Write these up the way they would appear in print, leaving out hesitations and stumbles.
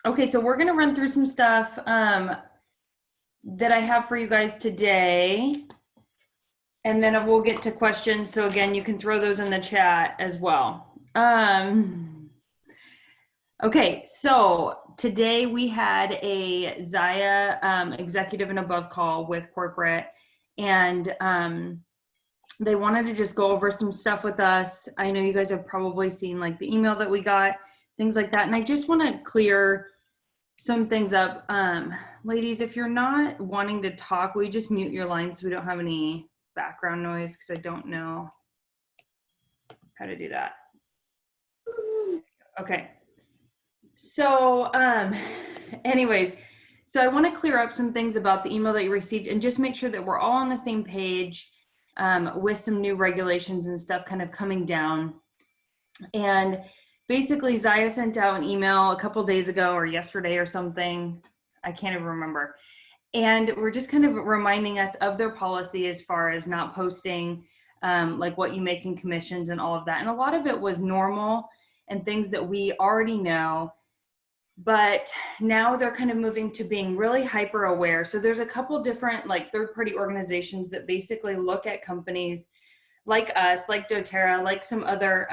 Okay, so we're gonna run through some stuff that I have for you guys today. And then we'll get to questions. So again, you can throw those in the chat as well. Okay, so today we had a Zaya executive and above call with corporate, and they wanted to just go over some stuff with us. I know you guys have probably seen like the email that we got, things like that. And I just want to clear some things up. Ladies, if you're not wanting to talk, will you just mute your line so we don't have any background noise, because I don't know how to do that. Okay. So anyways, so I want to clear up some things about the email that you received and just make sure that we're all on the same page with some new regulations and stuff kind of coming down. And basically Zaya sent out an email a couple days ago or yesterday or something. I can't even remember. And we're just kind of reminding us of their policy as far as not posting like what you make in commissions and all of that. And a lot of it was normal and things that we already know. But now they're kind of moving to being really hyper aware. So there's a couple different like third-party organizations that basically look at companies like us, like doTERRA, like some other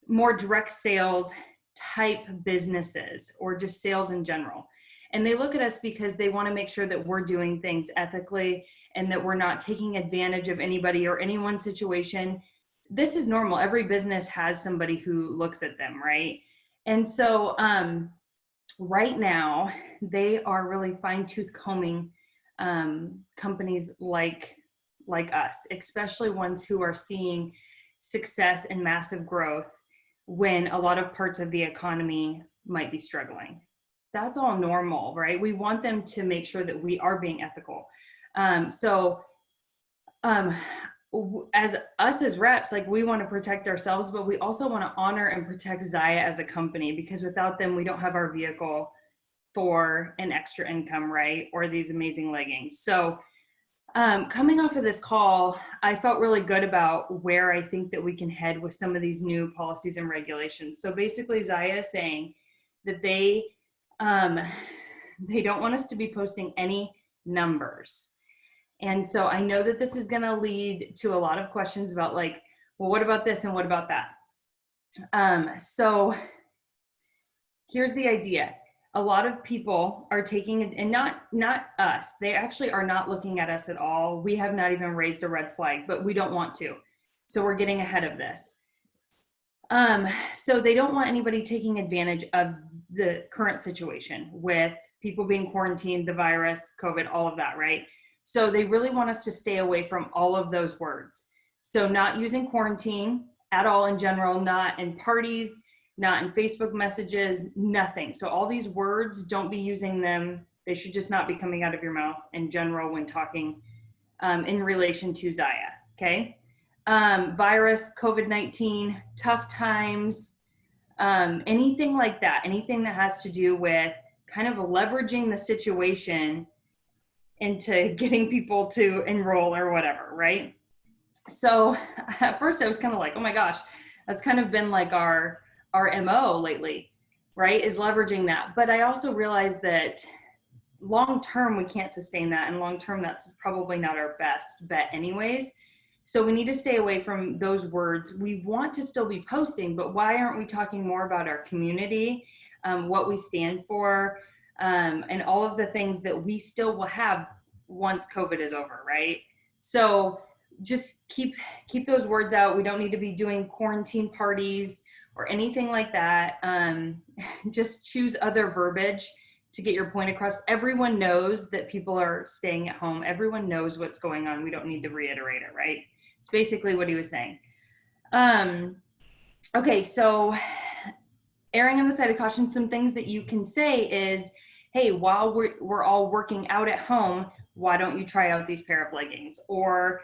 more direct sales type businesses or just sales in general. And they look at us because they want to make sure that we're doing things ethically and that we're not taking advantage of anybody or anyone's situation. This is normal. Every business has somebody who looks at them, right? And so right now they are really fine-tooth combing companies like us, especially ones who are seeing success and massive growth when a lot of parts of the economy might be struggling. That's all normal, right? We want them to make sure that we are being ethical. As us as reps, like we want to protect ourselves, but we also want to honor and protect Zaya as a company, because without them, we don't have our vehicle for an extra income, right? Or these amazing leggings. So coming off of this call, I felt really good about where I think that we can head with some of these new policies and regulations. So basically Zaya is saying that they don't want us to be posting any numbers. And so I know that this is going to lead to a lot of questions about like, well, what about this and what about that? So here's the idea. A lot of people are taking, and not us, they actually are not looking at us at all. We have not even raised a red flag, but we don't want to. So we're getting ahead of this. So they don't want anybody taking advantage of the current situation with people being quarantined, the virus, COVID, all of that, right? So they really want us to stay away from all of those words. So not using quarantine at all in general, not in parties, not in Facebook messages, nothing. So all these words, don't be using them. They should just not be coming out of your mouth in general when talking in relation to Zaya, okay? Virus, COVID-19, tough times, anything like that, anything that has to do with kind of leveraging the situation into getting people to enroll or whatever, right? So at first I was kind of like, oh my gosh, that's kind of been like our MO lately, right? Is leveraging that. But I also realized that long-term, we can't sustain that. And long-term, that's probably not our best bet anyways. So we need to stay away from those words. We want to still be posting, but why aren't we talking more about our community, what we stand for, and all of the things that we still will have once COVID is over, right? So just keep those words out. We don't need to be doing quarantine parties or anything like that. Just choose other verbiage to get your point across. Everyone knows that people are staying at home. Everyone knows what's going on. We don't need to reiterate it, right? It's basically what he was saying. Okay, so erring on the side of caution, some things that you can say is, hey, while we're all working out at home, why don't you try out these pair of leggings? Or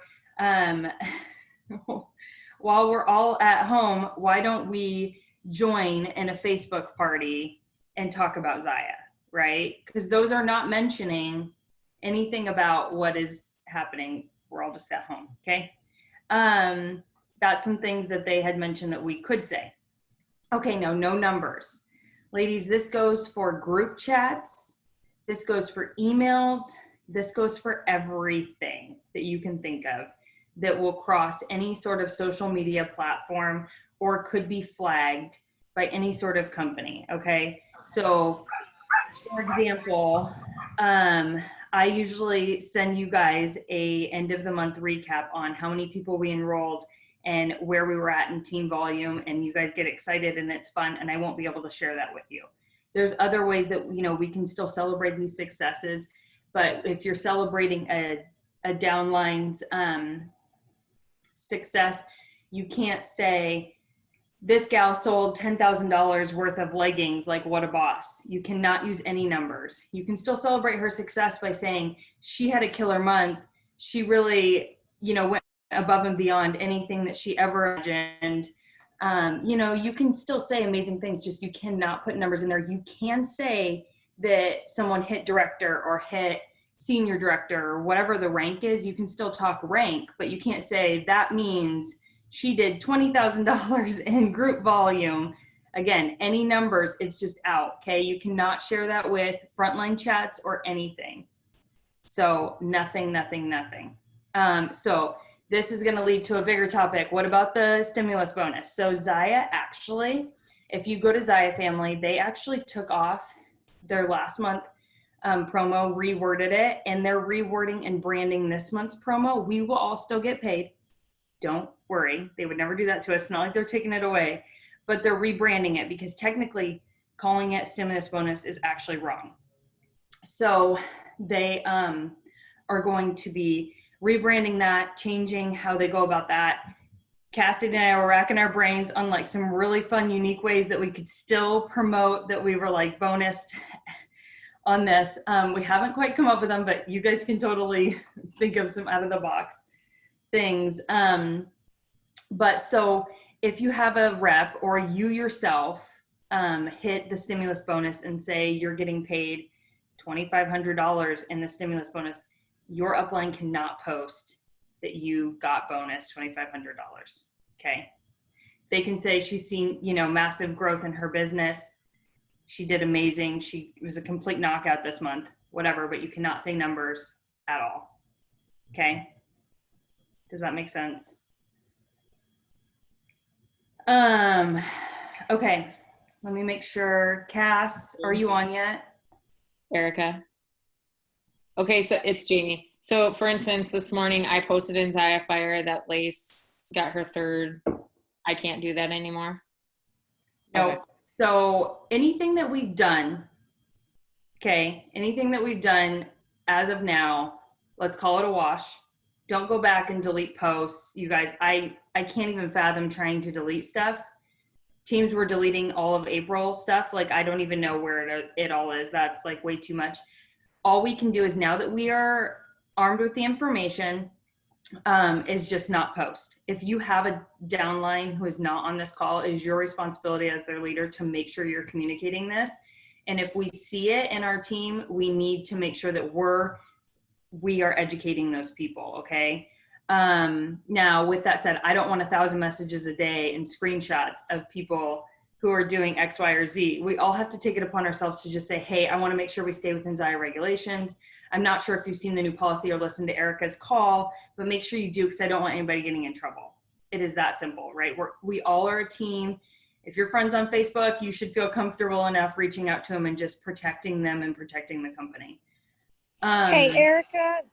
while we're all at home, why don't we join in a Facebook party and talk about Zaya, right? Because those are not mentioning anything about what is happening. We're all just at home, okay? That's some things that they had mentioned that we could say. Okay, no numbers. Ladies, this goes for group chats. This goes for emails. This goes for everything that you can think of that will cross any sort of social media platform or could be flagged by any sort of company. Okay. So, for example, I usually send you guys a end of the month recap on how many people we enrolled and where we were at in team volume, and you guys get excited and it's fun, and I won't be able to share that with you. There's other ways that we can still celebrate these successes, but if you're celebrating a downline's success, you can't say this gal sold $10,000 worth of leggings, like what a boss. You cannot use any numbers. You can still celebrate her success by saying she had a killer month. She really, went above and beyond anything that she ever imagined. You can still say amazing things, just you cannot put numbers in there. You can say that someone hit director or hit senior director or whatever the rank is. You can still talk rank, but you can't say that means she did $20,000 in group volume. Again, any numbers, it's just out, okay? You cannot share that with frontline chats or anything. So nothing. So this is gonna lead to a bigger topic. What about the stimulus bonus? So Zaya actually, if you go to Zaya Family, they actually took off their last month promo, reworded it, and they're rewording and branding this month's promo. We will all still get paid. Don't worry. They would never do that to us. It's not like they're taking it away, but they're rebranding it because technically calling it stimulus bonus is actually wrong. So they are going to be rebranding that, changing how they go about that. Cassidy and I were racking our brains on like some really fun, unique ways that we could still promote that we were like bonused on this. We haven't quite come up with them, but you guys can totally think of some out of the box things. But so if you have a rep or you yourself hit the stimulus bonus and say you're getting paid $2,500 in the stimulus bonus, your upline cannot post that you got bonus $2,500. Okay. They can say she's seen, massive growth in her business. She did amazing. She was a complete knockout this month, whatever, but you cannot say numbers at all. Okay. Does that make sense? Okay, let me make sure. Cass, are you on yet? Erica. Okay, so it's Jamie. So for instance, this morning I posted in Zaya Fire that Lace got her third. I can't do that anymore. No. Okay. So anything that we've done, anything that we've done as of now, let's call it a wash. Don't go back and delete posts. You guys, I can't even fathom trying to delete stuff. Teams were deleting all of April stuff. Like, I don't even know where it all is. That's like way too much. All we can do is, now that we are armed with the information, is just not post. If you have a downline who is not on this call, it is your responsibility as their leader to make sure you're communicating this. And if we see it in our team, we need to make sure that we are educating those people. Okay. Now with that said, I don't want 1,000 messages a day and screenshots of people who are doing X, Y, or Z. We all have to take it upon ourselves to just say, hey, I want to make sure we stay within Zaya regulations. I'm not sure if you've seen the new policy or listened to Erica's call, but make sure you do, because I don't want anybody getting in trouble. It is that simple, right? We all are a team. If your friend's on Facebook, you should feel comfortable enough reaching out to them and just protecting them and protecting the company. Hey, Erica.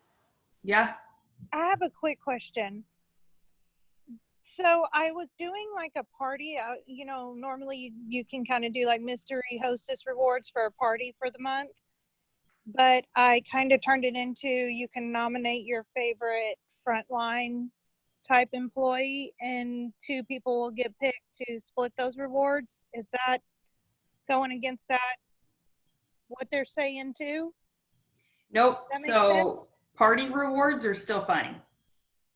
Yeah. I have a quick question. So I was doing like a party, normally you can kind of do like mystery hostess rewards for a party for the month, but I kind of turned it into, you can nominate your favorite frontline type employee and 2 people will get picked to split those rewards. Is that going against what they're saying too? Nope. So party rewards are still fine.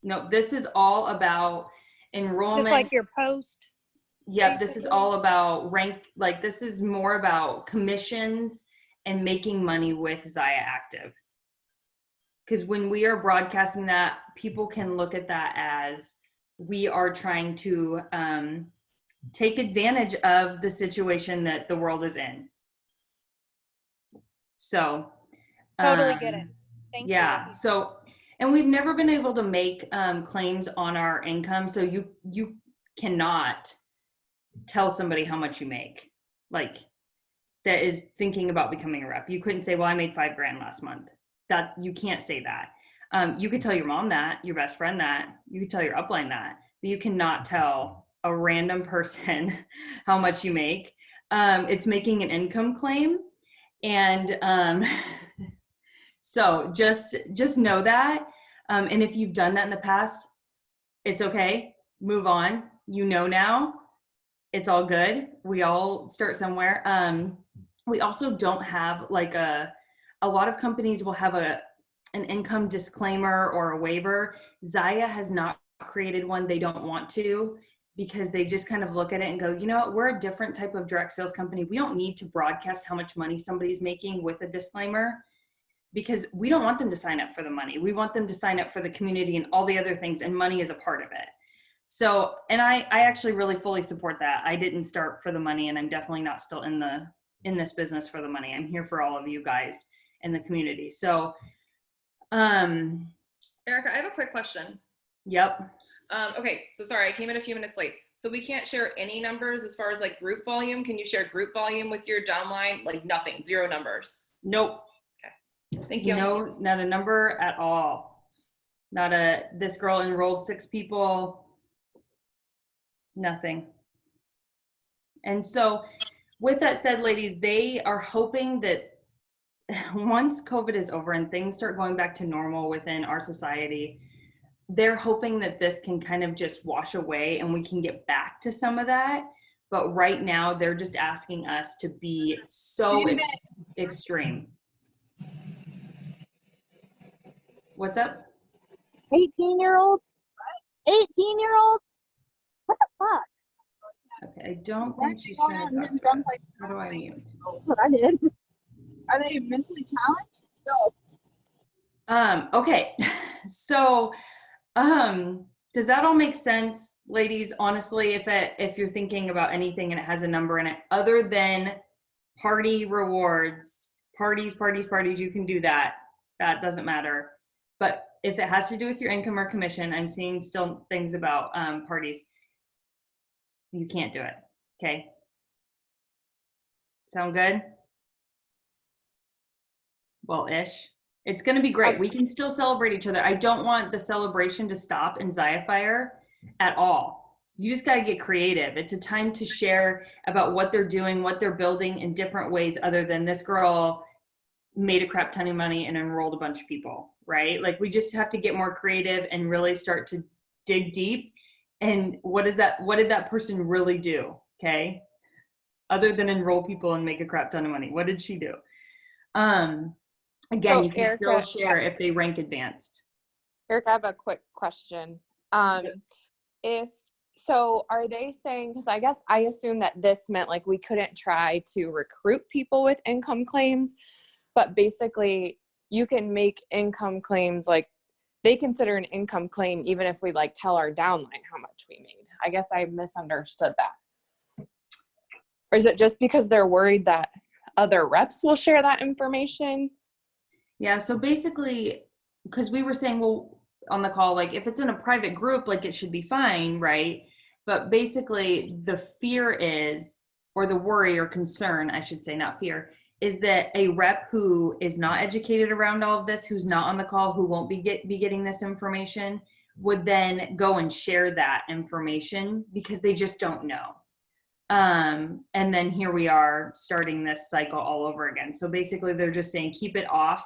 Nope. This is all about enrollment. Just like your post. Yep. This is all about rank. Like, this is more about commissions and making money with Zaya Active. Because when we are broadcasting that, people can look at that as we are trying to take advantage of the situation that the world is in. So Totally get it. Thank yeah, you. so, and we've never been able to make claims on our income, so you cannot tell somebody how much you make, like, that is thinking about becoming a rep. You couldn't say, well, I made $5,000 last month. That, you can't say that. You could tell your mom that, your best friend that, you could tell your upline that, but you cannot tell a random person how much you make. It's making an income claim. And so just know that. And if you've done that in the past, it's okay. Move on. You know now. It's all good. We all start somewhere. We also don't have like a lot of companies will have an income disclaimer or a waiver. Zaya has not created one. They don't want to, because they just kind of look at it and go, you know what, we're a different type of direct sales company. We don't need to broadcast how much money somebody's making with a disclaimer, because we don't want them to sign up for the money. We want them to sign up for the community and all the other things, and money is a part of it. So, and I actually really fully support that. I didn't start for the money, and I'm definitely not still in this business for the money. I'm here for all of you guys in the community. So, Erica, I have a quick question. yep. Okay, so sorry, I came in a few minutes late. So we can't share any numbers as far as like group volume. Can you share group volume with your downline? Like nothing, 0 numbers. Nope. Thank you. No, not a number at all. Not a, this girl enrolled 6 people, nothing. And so with that said, ladies, they are hoping that once COVID is over and things start going back to normal within our society, they're hoping that this can kind of just wash away and we can get back to some of that. But right now they're just asking us to be so extreme. What's up? 18-year-olds? 18-year-olds? What the fuck? Okay, I don't think she's trying to talk to us. How do I mute? That's what I did. Are they mentally challenged? No. Okay. So, does that all make sense, ladies? Honestly, if you're thinking about anything and it has a number in it, other than party rewards, parties, you can do that. That doesn't matter. But if it has to do with your income or commission, I'm seeing still things about parties. You can't do it. Okay. Sound good? Well-ish. It's going to be great. We can still celebrate each other. I don't want the celebration to stop in Zaya Fire at all. You just got to get creative. It's a time to share about what they're doing, what they're building in different ways other than this girl made a crap ton of money and enrolled a bunch of people, right? Like, we just have to get more creative and really start to dig deep. And what did that person really do? Okay. Other than enroll people and make a crap ton of money. What did she do? Again, So, you can Erica, still share if they rank advanced. Eric, I have a quick question. Are they saying, because I guess I assume that this meant like we couldn't try to recruit people with income claims, but basically you can make income claims, like they consider an income claim even if we like tell our downline how much we made. I guess I misunderstood that. Or is it just because they're worried that other reps will share that information? Yeah, so basically, because we were saying, well, on the call, like if it's in a private group, like it should be fine, right? But basically the fear is, or the worry or concern, I should say, not fear, is that a rep who is not educated around all of this, who's not on the call, who won't be getting this information, would then go and share that information because they just don't know. And then here we are starting this cycle all over again. So basically they're just saying, keep it off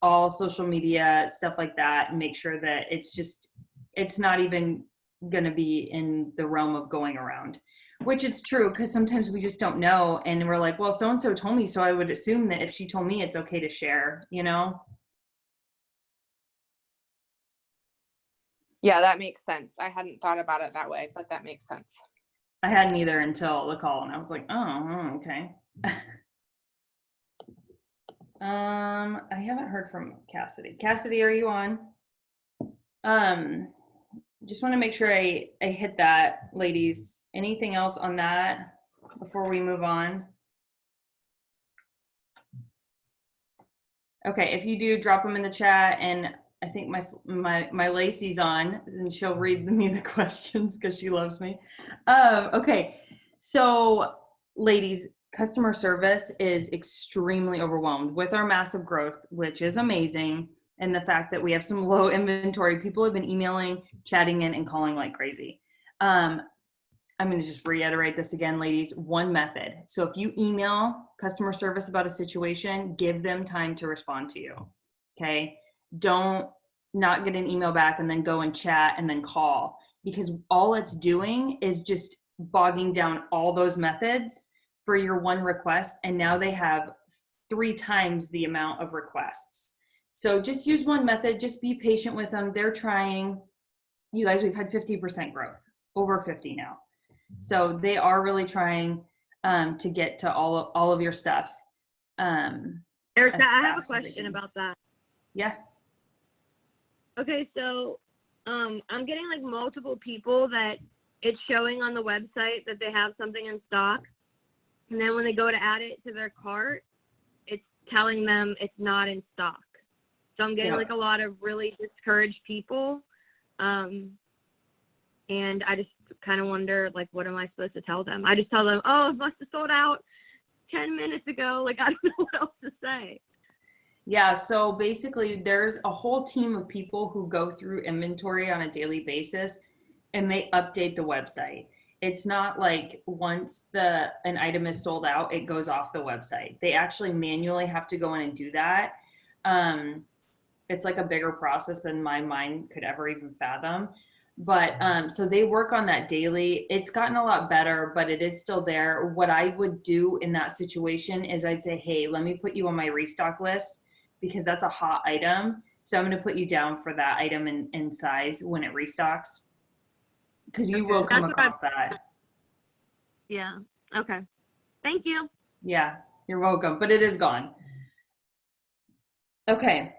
all social media, stuff like that, and make sure that it's not even going to be in the realm of going around, which it's true, because sometimes we just don't know. And we're like, well, so-and-so told me, so I would assume that if she told me, it's okay to share, you know? Yeah, that makes sense. I hadn't thought about it that way, but that makes sense. I hadn't either until the call, and I was like, oh, okay. I haven't heard from Cassidy. Cassidy, are you on? Just want to make sure I hit that, ladies. Anything else on that before we move on? Okay, if you do, drop them in the chat, and I think my Lacey's on, and she'll read me the questions because she loves me. Okay, so ladies, customer service is extremely overwhelmed with our massive growth, which is amazing, and the fact that we have some low inventory. People have been emailing, chatting in, and calling like crazy. I'm going to just reiterate this again, ladies. One method. So if you email customer service about a situation, give them time to respond to you. Okay. Don't not get an email back and then go and chat and then call, because all it's doing is just bogging down all those methods for your one request. And now they have 3 times the amount of requests. So just use one method. Just be patient with them. They're trying. You guys, we've had 50% growth, over 50 now. So they are really trying to get to all of your stuff. Erica, I have a question about that. Yeah. Okay, so I'm getting like multiple people that it's showing on the website that they have something in stock, and then when they go to add it to their cart, it's telling them it's not in stock. So I'm getting like a lot of really discouraged people, and I just kind of wonder, like, what am I supposed to tell them? I just tell them, oh, it must have sold out 10 minutes ago. Like, I don't know what else to say. Yeah, so basically there's a whole team of people who go through inventory on a daily basis, and they update the website. It's not like once an item is sold out, it goes off the website. They actually manually have to go in and do that. It's like a bigger process than my mind could ever even fathom. But so they work on that daily. It's gotten a lot better, but it is still there. What I would do in that situation is I'd say, hey, let me put you on my restock list, because that's a hot item. So I'm going to put you down for that item in size when it restocks, because you will come across that. Yeah. Okay. Thank you. Yeah, you're welcome. But it is gone. Okay.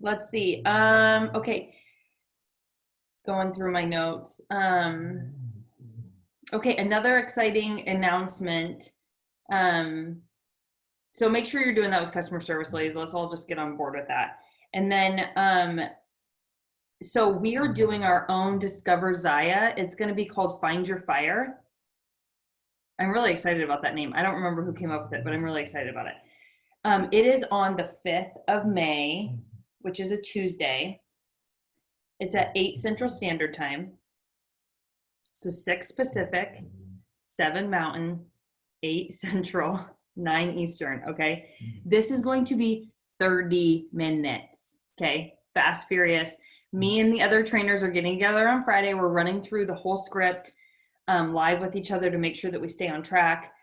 Let's see. Okay. Going through my notes. Okay, another exciting announcement. So make sure you're doing that with customer service, ladies. Let's all just get on board with that. And then, so we are doing our own Discover Zaya. It's going to be called Find Your Fire. I'm really excited about that name. I don't remember who came up with it, but I'm really excited about it. It is on the 5th of May, which is a Tuesday. It's at 8 Central Standard Time. So 6 Pacific, 7 Mountain, 8 Central, 9 Eastern, okay? This is going to be 30 minutes, okay? Fast, furious. Me and the other trainers are getting together on Friday. We're running through the whole script live with each other to make sure that we stay on track.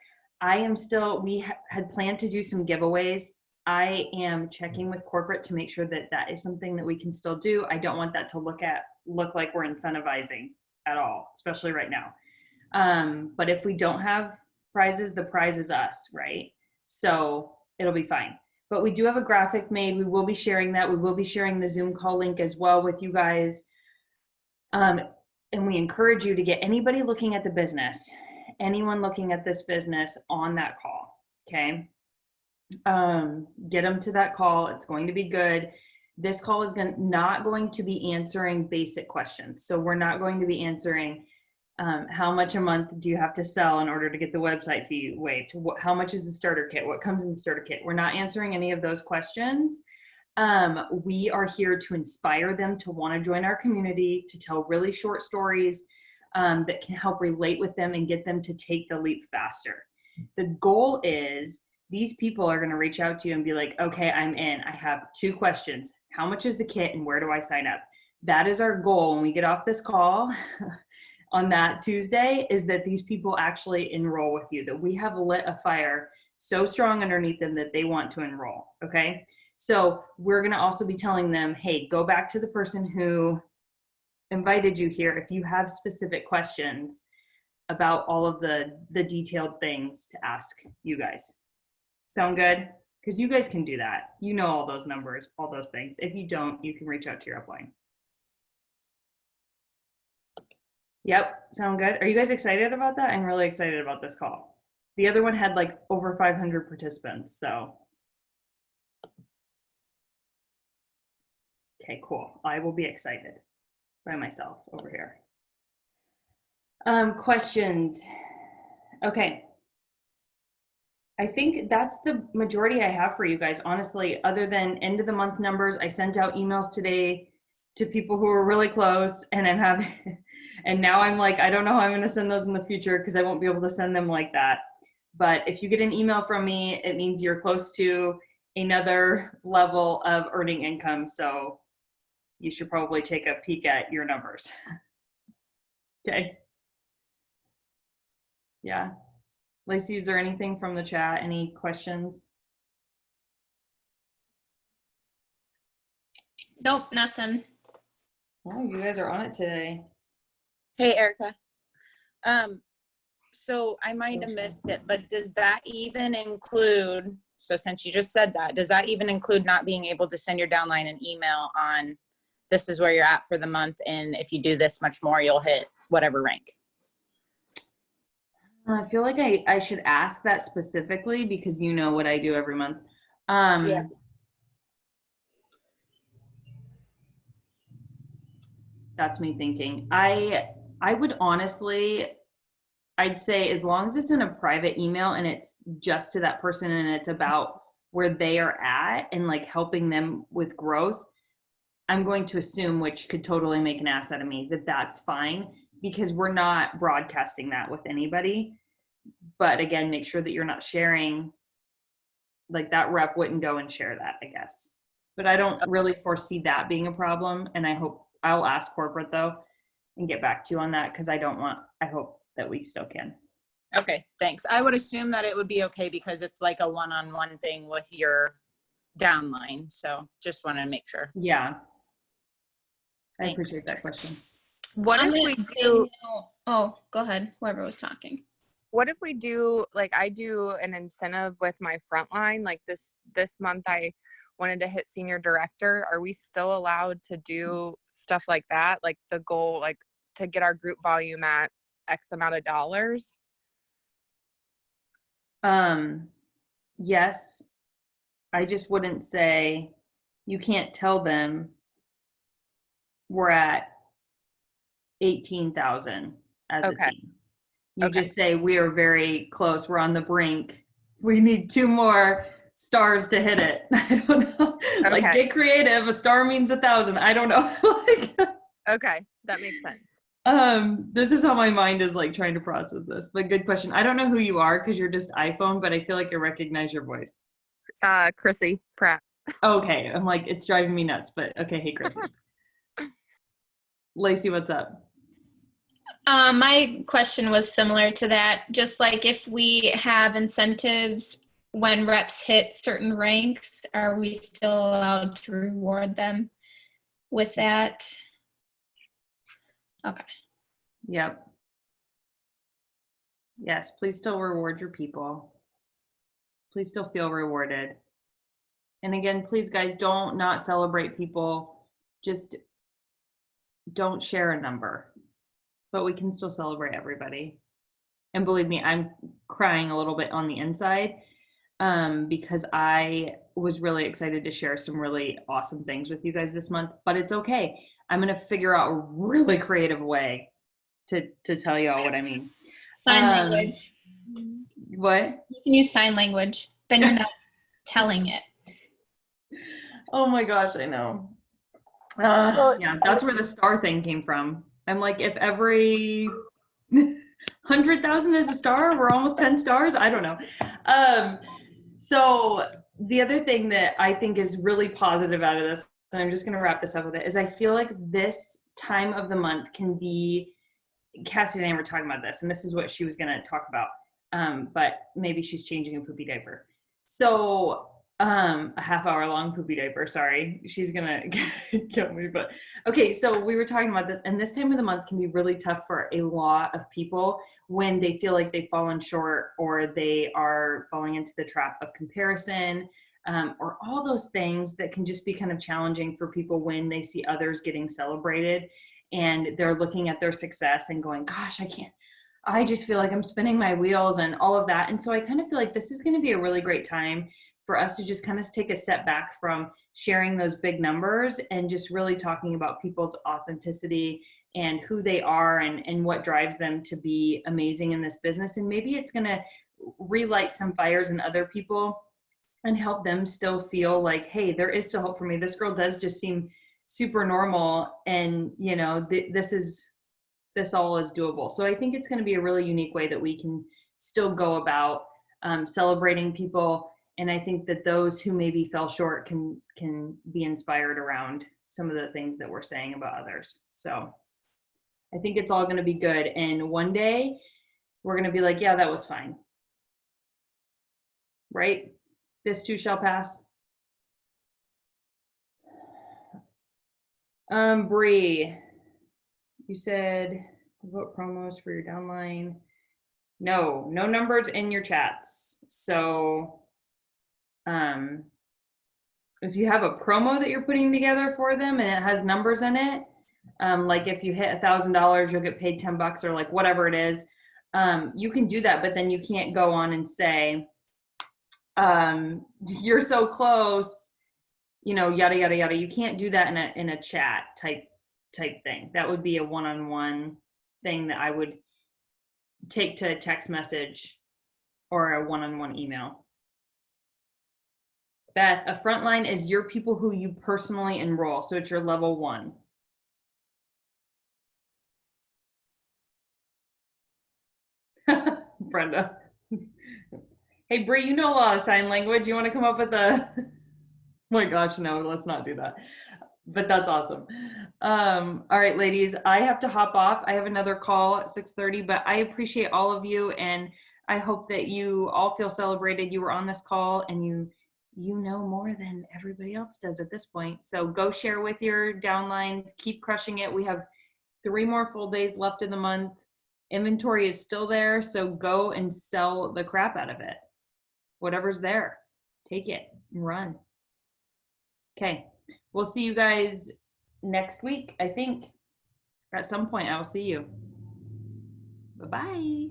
We had planned to do some giveaways. I am checking with corporate to make sure that that is something that we can still do. I don't want that to look like we're incentivizing at all, especially right now. But if we don't have prizes, the prize is us, right? So it'll be fine. But we do have a graphic made. We will be sharing that. We will be sharing the Zoom call link as well with you guys. And we encourage you to get anybody looking at the business, anyone looking at this business on that call, okay? Get them to that call. It's going to be good. This call is not going to be answering basic questions. So we're not going to be answering how much a month do you have to sell in order to get the website fee waived? How much is the starter kit? What comes in the starter kit? We're not answering any of those questions. We are here to inspire them to want to join our community, to tell really short stories that can help relate with them and get them to take the leap faster. The goal is these people are going to reach out to you and be like, okay, I'm in. I have 2 questions. How much is the kit and where do I sign up? That is our goal when we get off this call on that Tuesday, is that these people actually enroll with you, that we have lit a fire so strong underneath them that they want to enroll, okay? So we're going to also be telling them, hey, go back to the person who invited you here if you have specific questions about all of the detailed things to ask you guys. Sound good? Because you guys can do that. You know all those numbers, all those things. If you don't, you can reach out to your upline. Yep, sound good. Are you guys excited about that? I'm really excited about this call. The other one had like over 500 participants, so. Okay, cool. I will be excited by myself over here. Questions. Okay. I think that's the majority I have for you guys, honestly, other than end of the month numbers. I sent out emails today to people who were really close, and and now I'm like, I don't know how I'm going to send those in the future because I won't be able to send them like that. But if you get an email from me, it means you're close to another level of earning income. So you should probably take a peek at your numbers. Okay. Yeah. Lacey, is there anything from the chat? Any questions? Nope, nothing. Oh, you guys are on it today. Hey, Erica. So I might have missed it, but does that even include, so since you just said that, does that even include not being able to send your downline an email on this is where you're at for the month, and if you do this much more, you'll hit whatever rank? I feel like I should ask that specifically because you know what I do every month. Yeah. That's me thinking. I would honestly, I'd say as long as it's in a private email and it's just to that person and it's about where they are at and like helping them with growth, I'm going to assume, which could totally make an ass out of me, that that's fine because we're not broadcasting that with anybody. But again, make sure that you're not sharing, like that rep wouldn't go and share that, I guess. But I don't really foresee that being a problem. And I'll ask corporate though and get back to you on that because I hope that we still can. Okay, thanks. I would assume that it would be okay because it's like a one-on-one thing with your downline. So just want to make sure. Yeah. I Thanks. appreciate that question. What if we do, Oh, go ahead. Whoever was talking. what if we do, like I do an incentive with my frontline, like this month I wanted to hit senior director. Are we still allowed to do stuff like that? Like the goal, like to get our group volume at X amount of dollars? Yes. I just wouldn't say, you can't tell them we're at 18,000 as a team. You just say we are very close. We're on the brink. We need 2 more stars to hit it. I don't know. Like get creative. A star means 1,000. I don't know. Okay, that makes sense. This is how my mind is like trying to process this. But good question. I don't know who you are because you're just iPhone, but I feel like I recognize your voice. Chrissy Pratt. Okay, I'm like it's driving me nuts. But okay, hey Chrissy. Lacey, what's up? My question was similar to that. Just like if we have incentives when reps hit certain ranks, are we still allowed to reward them with that? Okay. Yep. Yes, please still reward your people. Please still feel rewarded. And again, please guys, don't not celebrate people. Just don't share a number. But we can still celebrate everybody. And believe me, I'm crying a little bit on the inside because I was really excited to share some really awesome things with you guys this month, but it's okay. I'm going to figure out a really creative way to tell you all what I mean. Sign language. What? You can use sign language. Then you're not telling it. Oh my gosh, I know. Yeah, that's where the star thing came from. I'm like, if every 100,000 is a star, we're almost 10 stars. I don't know. So the other thing that I think is really positive out of this, and I'm just going to wrap this up with it, is I feel like this time of the month can be, Cassie and I were talking about this, and this is what she was going to talk about. But maybe she's changing a poopy diaper. So a half-hour long poopy diaper, sorry, she's gonna kill me, but okay, so we were talking about this, and this time of the month can be really tough for a lot of people when they feel like they've fallen short or they are falling into the trap of comparison, or all those things that can just be kind of challenging for people when they see others getting celebrated. and they're looking at their success and going, gosh, I just feel like I'm spinning my wheels and all of that. And so I kind of feel like this is going to be a really great time for us to just kind of take a step back from sharing those big numbers and just really talking about people's authenticity and who they are and what drives them to be amazing in this business. And maybe it's going to relight some fires in other people and help them still feel like, hey, there is still hope for me. This girl does just seem super normal, and you know, this all is doable. So I think it's going to be a really unique way that we can still go about celebrating people. And I think that those who maybe fell short can be inspired around some of the things that we're saying about others. So I think it's all going to be good. And one day we're going to be like, yeah, that was fine. Right? This too shall pass. Bree, you said vote promos for your downline. No numbers in your chats. So if you have a promo that you're putting together for them and it has numbers in it, like if you hit $1,000, you'll get paid $10 or like whatever it is, you can do that, but then you can't go on and say, you're so close, you know, yada, yada, yada. You can't do that in a chat type thing. That would be a one-on-one thing that I would take to a text message or a one-on-one email. Beth, a frontline is your people who you personally enroll. So it's your level 1. Brenda. Hey, Bree, you know a lot of sign language. You want to come up with a... Oh my gosh, no, let's not do that. But that's awesome. All right, ladies, I have to hop off. I have another call at 6:30, but I appreciate all of you, and I hope that you all feel celebrated. You were on this call, and you know more than everybody else does at this point. So go share with your downlines. Keep crushing it. We have 3 more full days left in the month. Inventory is still there, so go and sell the crap out of it. Whatever's there, take it and run. Okay, we'll see you guys next week, I think. At some point, I will see you. Bye-bye.